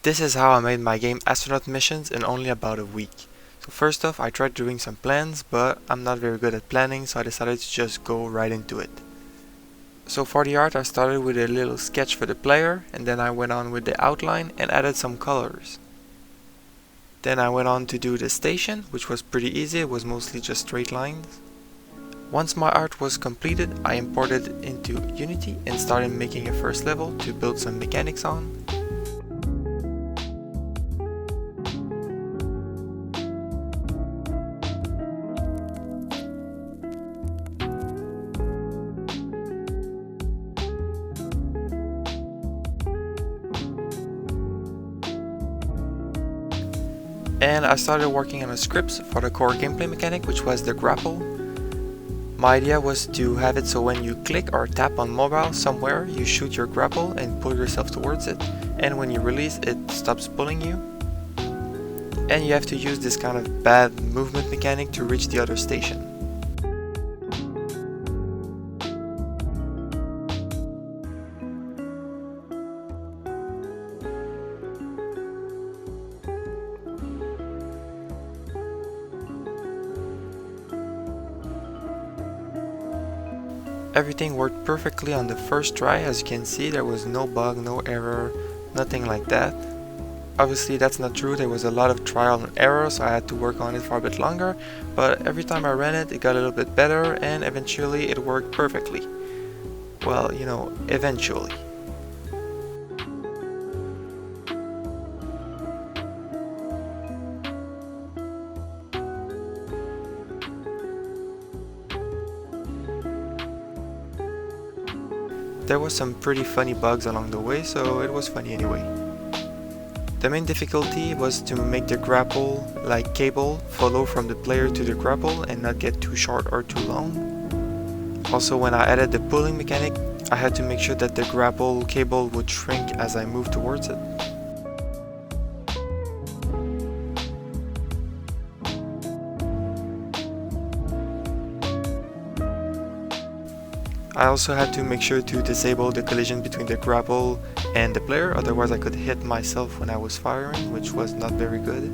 This is how I made my game Astronaut missions in only about a week. So first off, I tried doing some plans, but I'm not very good at planning, so I decided to just go right into it. So for the art, I started with a little sketch for the player, and then I went on with the outline and added some colors. Then I went on to do the station, which was pretty easy, it was mostly just straight lines. Once my art was completed, I imported it into Unity and started making a first level to build some mechanics on. And I started working on the scripts for the core gameplay mechanic, which was the grapple. My idea was to have it so when you click or tap on mobile somewhere, you shoot your grapple and pull yourself towards it, and when you release it stops pulling you. And you have to use this kind of bad movement mechanic to reach the other station. Everything worked perfectly on the first try. As you can see, there was no bug, no error, nothing like that. Obviously that's not true, there was a lot of trial and error, so I had to work on it for a bit longer, but every time I ran it, it got a little bit better and eventually it worked perfectly. Well, you know, eventually. There was some pretty funny bugs along the way, so it was funny anyway. The main difficulty was to make the grapple, like cable, follow from the player to the grapple and not get too short or too long. Also, when I added the pulling mechanic, I had to make sure that the grapple cable would shrink as I moved towards it. I also had to make sure to disable the collision between the grapple and the player, otherwise I could hit myself when I was firing, which was not very good.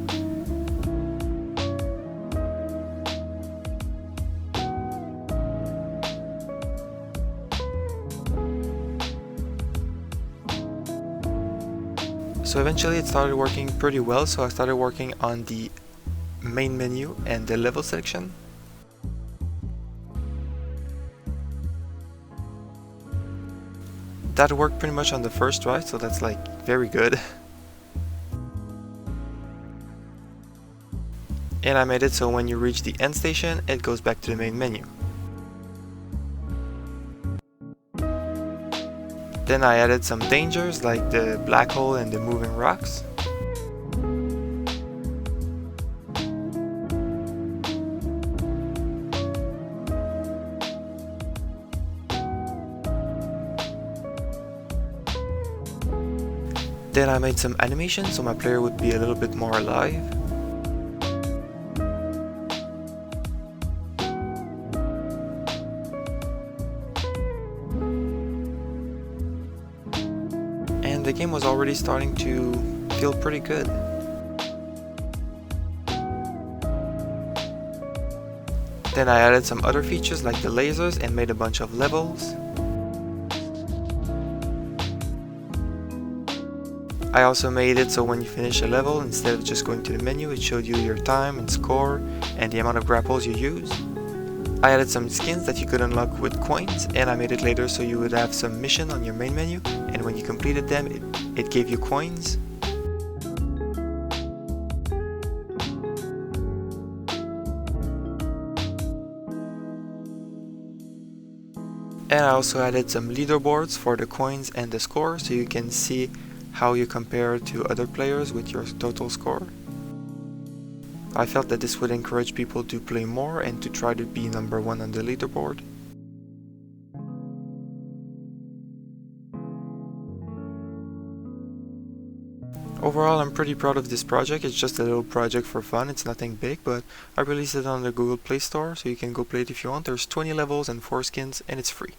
So eventually it started working pretty well, so I started working on the main menu and the level section. That worked pretty much on the first try, so that's like very good. And I made it so when you reach the end station, it goes back to the main menu. Then I added some dangers like the black hole and the moving rocks. Then I made some animations so my player would be a little bit more alive. And the game was already starting to feel pretty good. Then I added some other features like the lasers and made a bunch of levels. I also made it so when you finish a level, instead of just going to the menu, it showed you your time and score and the amount of grapples you used. I added some skins that you could unlock with coins, and I made it later so you would have some mission on your main menu, and when you completed them, it gave you coins. And I also added some leaderboards for the coins and the score, so you can see how you compare to other players with your total score. I felt that this would encourage people to play more and to try to be number one on the leaderboard. Overall, I'm pretty proud of this project. It's just a little project for fun, it's nothing big, but I released it on the Google Play Store, so you can go play it if you want. There's 20 levels and 4 skins, and it's free.